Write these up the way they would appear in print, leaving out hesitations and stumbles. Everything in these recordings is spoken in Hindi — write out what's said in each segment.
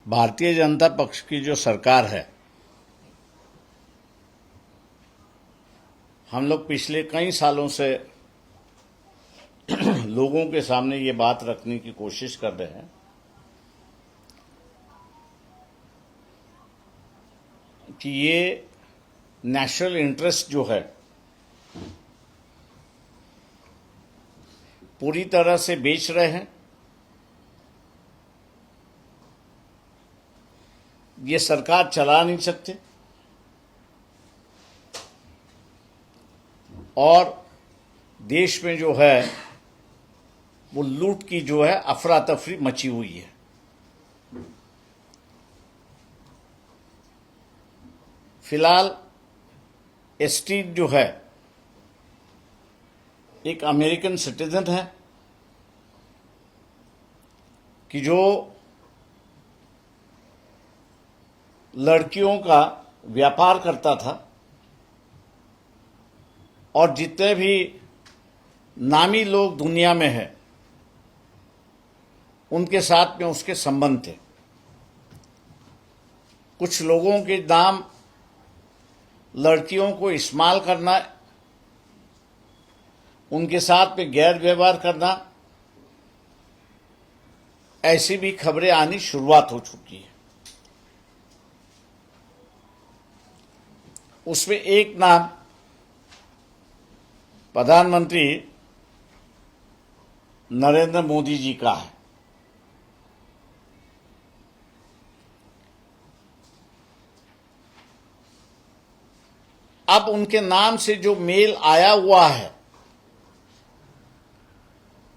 भारतीय जनता पक्ष की जो सरकार है, हम लोग पिछले कई सालों से लोगों के सामने ये बात रखने की कोशिश कर रहे हैं कि ये नेशनल इंटरेस्ट जो है पूरी तरह से बेच रहे हैं। ये सरकार चला नहीं सकते और देश में जो है वो लूट की जो है अफरा तफरी मची हुई है। फिलहाल एस्टीन जो है एक अमेरिकन सिटीजन है कि जो लड़कियों का व्यापार करता था और जितने भी नामी लोग दुनिया में हैं उनके साथ में उसके संबंध थे। कुछ लोगों के नाम लड़कियों को इस्तेमाल करना, उनके साथ में गैर व्यवहार करना, ऐसी भी खबरें आनी शुरुआत हो चुकी है। उसमें एक नाम प्रधानमंत्री नरेंद्र मोदी जी का है। अब उनके नाम से जो मेल आया हुआ है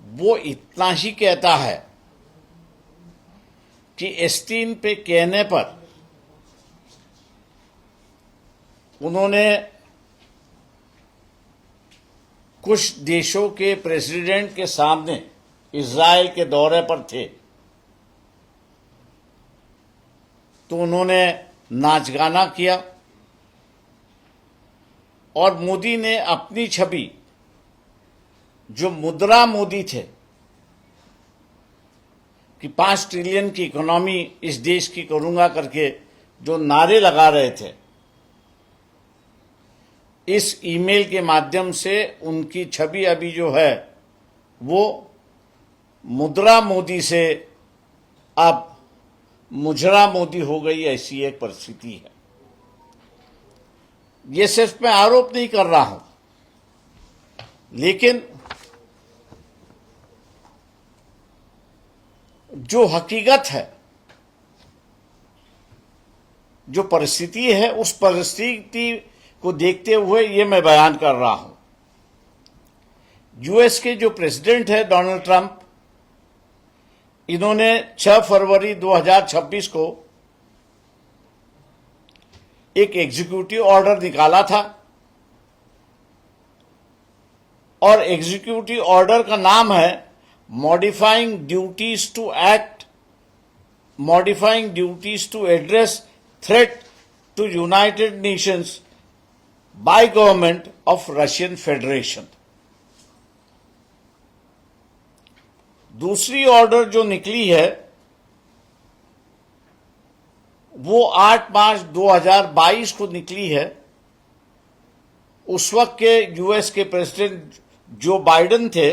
वो इतना ही कहता है कि एस्टीन पे कहने पर उन्होंने कुछ देशों के प्रेसिडेंट के सामने इजराइल के दौरे पर थे तो उन्होंने नाच गाना किया और मोदी ने अपनी छवि, जो मुद्रा मोदी थे कि 5 ट्रिलियन की इकोनॉमी इस देश की करूंगा करके जो नारे लगा रहे थे, इस ईमेल के माध्यम से उनकी छवि अभी जो है वो मुद्रा मोदी से अब मुजरा मोदी हो गई, ऐसी एक परिस्थिति है। ये सिर्फ मैं आरोप नहीं कर रहा हूं, लेकिन जो हकीकत है, जो परिस्थिति है, उस परिस्थिति को देखते हुए ये मैं बयान कर रहा हूं। यूएस के जो प्रेसिडेंट है डोनाल्ड ट्रंप, इन्होंने 6 फरवरी 2026 को एक एग्जीक्यूटिव ऑर्डर निकाला था और एग्जीक्यूटिव ऑर्डर का नाम है modifying duties to address threat to United Nations by government of Russian Federation. दूसरी ऑर्डर जो निकली है वो 8 मार्च 2022 को निकली है। उस वक्त के यूएस के प्रेसिडेंट जो बाइडेन थे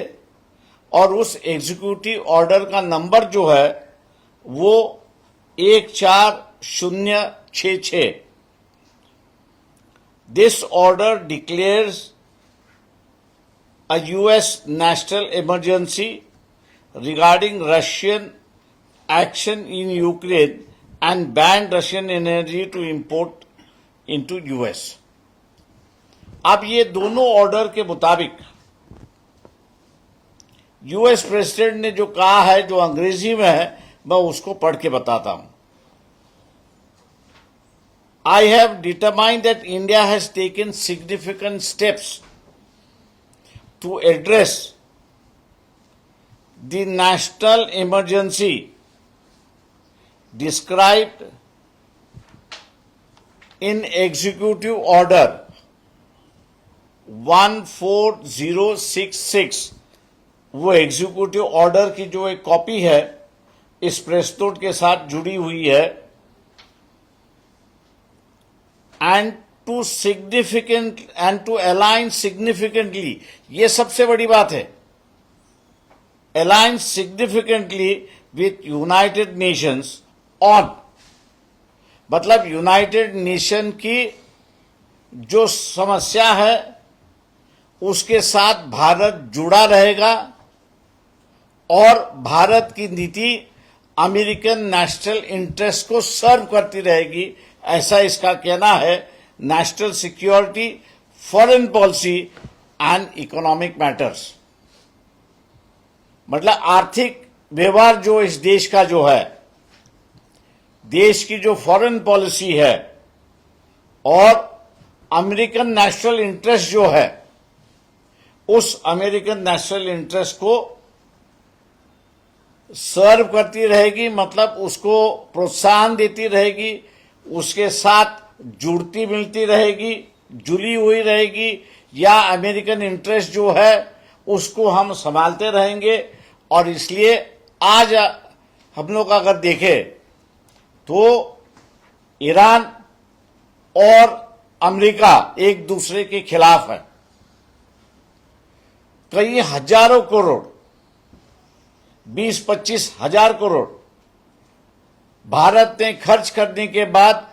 और उस एग्जीक्यूटिव ऑर्डर का नंबर जो है वो 14066। This order declares a US national emergency regarding Russian action in Ukraine and banned Russian energy to import into US। अब ये दोनों ऑर्डर के मुताबिक यूएस प्रेसिडेंट ने जो कहा है, जो अंग्रेजी में है, मैं उसको पढ़ के बताता हूं। I have determined that India has taken significant steps to address the national emergency described in Executive Order 14066। वो एग्जीक्यूटिव ऑर्डर की जो एक कॉपी है इस प्रेस नोट के साथ जुड़ी हुई है एंड टू अलाइन सिग्निफिकेंटली, ये सबसे बड़ी बात है, align significantly with United Nations on, मतलब यूनाइटेड नेशन की जो समस्या है उसके साथ भारत जुड़ा रहेगा और भारत की नीति अमेरिकन नेशनल इंटरेस्ट को सर्व करती रहेगी, ऐसा इसका कहना है। National security, foreign policy and economic matters, मतलब आर्थिक व्यवहार जो इस देश का जो है, देश की जो फॉरेन पॉलिसी है और अमेरिकन नेशनल इंटरेस्ट जो है, उस अमेरिकन नेशनल इंटरेस्ट को सर्व करती रहेगी, मतलब उसको प्रोत्साहन देती रहेगी, उसके साथ जुड़ती मिलती रहेगी, जुड़ी हुई रहेगी, या अमेरिकन इंटरेस्ट जो है उसको हम संभालते रहेंगे। और इसलिए आज हम लोग अगर देखें तो ईरान और अमेरिका एक दूसरे के खिलाफ है। कई हजारों करोड़, 20-25 हजार करोड़ भारत ने खर्च करने के बाद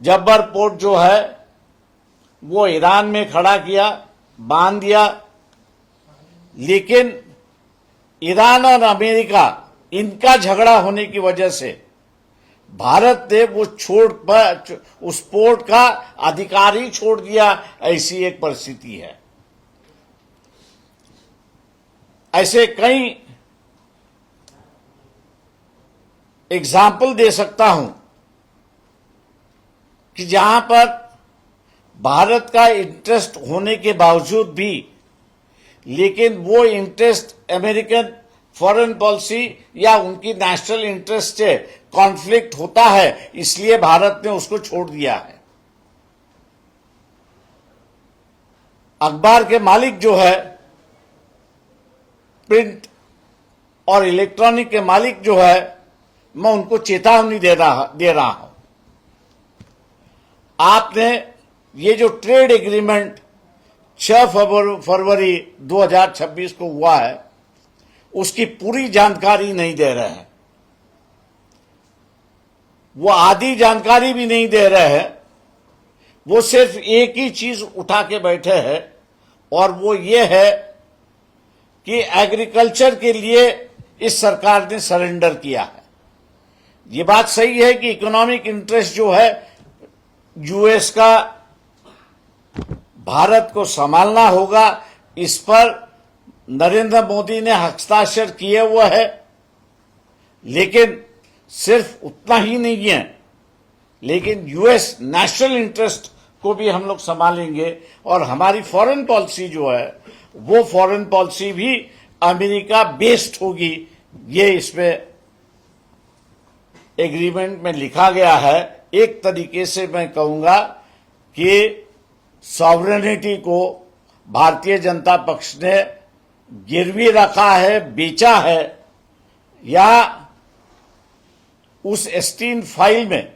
जब्बर पोर्ट जो है वो ईरान में खड़ा किया, बांध दिया, लेकिन ईरान और अमेरिका इनका झगड़ा होने की वजह से भारत ने वो उस पोर्ट का अधिकार ही छोड़ दिया, ऐसी एक परिस्थिति है। ऐसे कई एग्जाम्पल दे सकता हूं कि जहां पर भारत का इंटरेस्ट होने के बावजूद भी, लेकिन वो इंटरेस्ट अमेरिकन फॉरेन पॉलिसी या उनकी नेशनल इंटरेस्ट से कॉन्फ्लिक्ट होता है, इसलिए भारत ने उसको छोड़ दिया है। अखबार के मालिक जो है, प्रिंट और इलेक्ट्रॉनिक के मालिक जो है, मैं उनको चेतावनी दे रहा हूं। आपने ये जो ट्रेड एग्रीमेंट 6 फरवरी 2026 को हुआ है, उसकी पूरी जानकारी नहीं दे रहे हैं, वो आधी जानकारी भी नहीं दे रहे हैं, वो सिर्फ एक ही चीज उठा के बैठे हैं और वो ये है कि एग्रीकल्चर के लिए इस सरकार ने सरेंडर किया है। ये बात सही है कि इकोनॉमिक इंटरेस्ट जो है यूएस का, भारत को संभालना होगा, इस पर नरेंद्र मोदी ने हस्ताक्षर किए हुए है, लेकिन सिर्फ उतना ही नहीं है, लेकिन यूएस नेशनल इंटरेस्ट को भी हम लोग संभालेंगे और हमारी फॉरेन पॉलिसी जो है वो फॉरेन पॉलिसी भी अमेरिका बेस्ड होगी। ये इसमें एग्रीमेंट में लिखा गया है। एक तरीके से मैं कहूंगा कि सॉवरेनिटी को भारतीय जनता पक्ष ने गिरवी रखा है, बेचा है, या उस एस्टीन फाइल में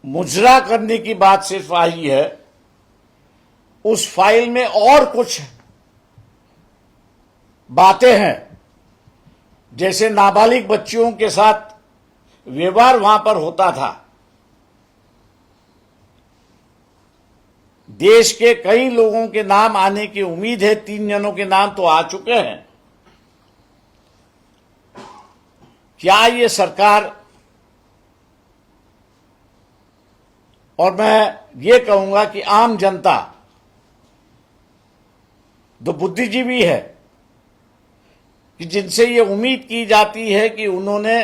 मुजरा करने की बात सिर्फ आई है, उस फाइल में और कुछ बातें हैं, जैसे नाबालिग बच्चियों के साथ व्यवहार वहां पर होता था। देश के कई लोगों के नाम आने की उम्मीद है, 3 जनों के नाम तो आ चुके हैं। क्या ये सरकार, और मैं ये कहूंगा कि आम जनता जो बुद्धिजीवी है, कि जिनसे ये उम्मीद की जाती है कि उन्होंने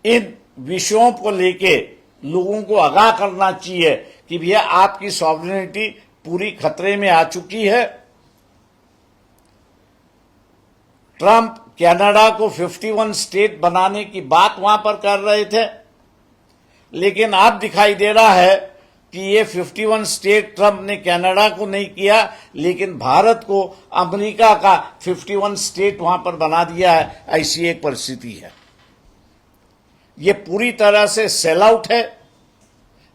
इन विषयों को लेके लोगों को आगाह करना चाहिए कि भैया आपकी सॉवरेनिटी पूरी खतरे में आ चुकी है। ट्रंप कनाडा को 51 स्टेट बनाने की बात वहां पर कर रहे थे, लेकिन अब दिखाई दे रहा है कि ये 51 स्टेट ट्रंप ने कनाडा को नहीं किया, लेकिन भारत को अमेरिका का 51 स्टेट वहां पर बना दिया है, ऐसी एक परिस्थिति है। ये पूरी तरह से सेल आउट है,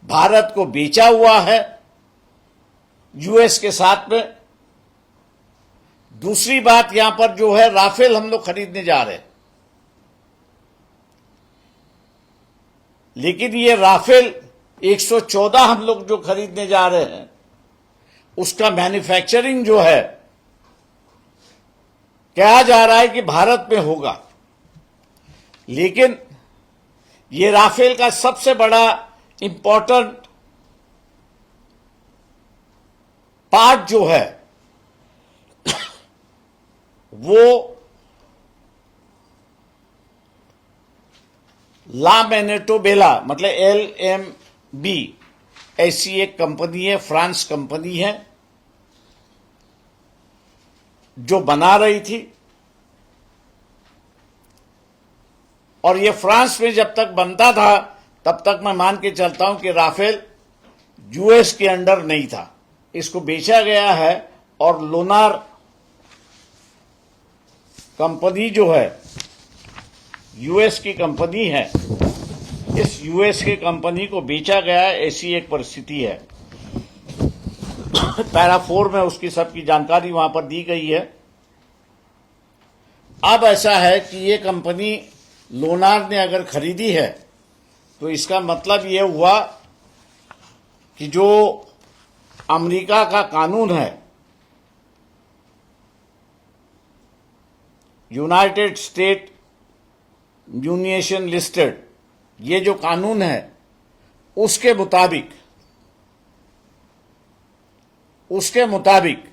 भारत को बेचा हुआ है यूएस के साथ में। दूसरी बात, यहां पर जो है राफेल हम लोग खरीदने जा रहे हैं, लेकिन ये राफेल 114 हम लोग जो खरीदने जा रहे हैं, उसका मैन्युफैक्चरिंग जो है कहा जा रहा है कि भारत में होगा, लेकिन ये राफेल का सबसे बड़ा इंपॉर्टेंट पार्ट जो है वो ला मैनेटोबेला, मतलब LMB, ऐसी एक कंपनी है, फ्रांस कंपनी है जो बना रही थी। और ये फ्रांस में जब तक बनता था तब तक मैं मान के चलता हूं कि राफेल यूएस के अंडर नहीं था। इसको बेचा गया है और लोनार कंपनी जो है यूएस की कंपनी है, इस यूएस की कंपनी को बेचा गया है, ऐसी एक परिस्थिति है। पैरा 4 में उसकी सबकी जानकारी वहां पर दी गई है। अब ऐसा है कि ये कंपनी लोनार ने अगर खरीदी है तो इसका मतलब ये हुआ कि जो अमेरिका का कानून है, यूनाइटेड स्टेट यूनियन लिस्टेड, ये जो कानून है उसके मुताबिक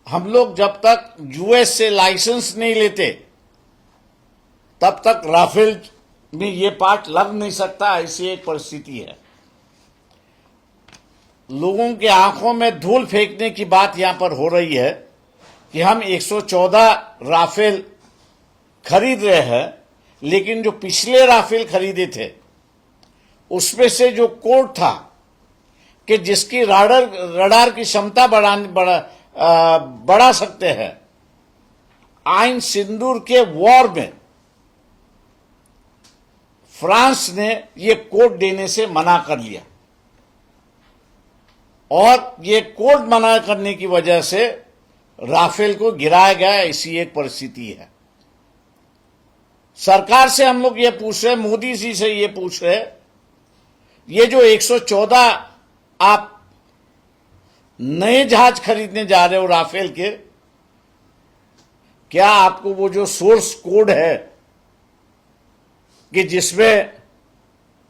हम लोग जब तक यूएस से लाइसेंस नहीं लेते तब तक राफेल में ये पार्ट लग नहीं सकता, ऐसी एक परिस्थिति है। लोगों के आंखों में धूल फेंकने की बात यहां पर हो रही है कि हम 114 राफेल खरीद रहे हैं, लेकिन जो पिछले राफेल खरीदे थे उसमें से जो कोड था कि जिसकी रडार की क्षमता बढ़ा सकते हैं, आइन सिंदूर के वॉर में फ्रांस ने ये कोड देने से मना कर लिया, और ये कोड मना करने की वजह से राफेल को गिराया गया, ऐसी एक परिस्थिति है। सरकार से हम लोग ये पूछ रहे, मोदी जी से ये पूछ रहे, ये जो 114 आप नए जहाज खरीदने जा रहे हो राफेल के, क्या आपको वो जो सोर्स कोड है कि जिसमें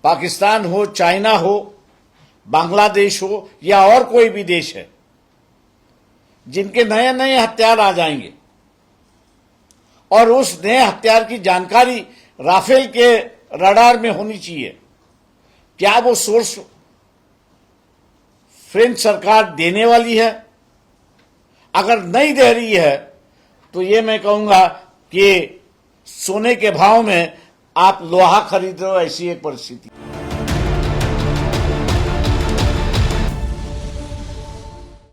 पाकिस्तान हो, चाइना हो, बांग्लादेश हो या और कोई भी देश है जिनके नए नए हथियार आ जाएंगे, और उस नए हथियार की जानकारी राफेल के रडार में होनी चाहिए, क्या वो सोर्स फ्रेंच सरकार देने वाली है? अगर नहीं दे रही है तो ये मैं कहूंगा कि सोने के भाव में आप लोहा खरीद रहे हो, ऐसी एक परिस्थिति।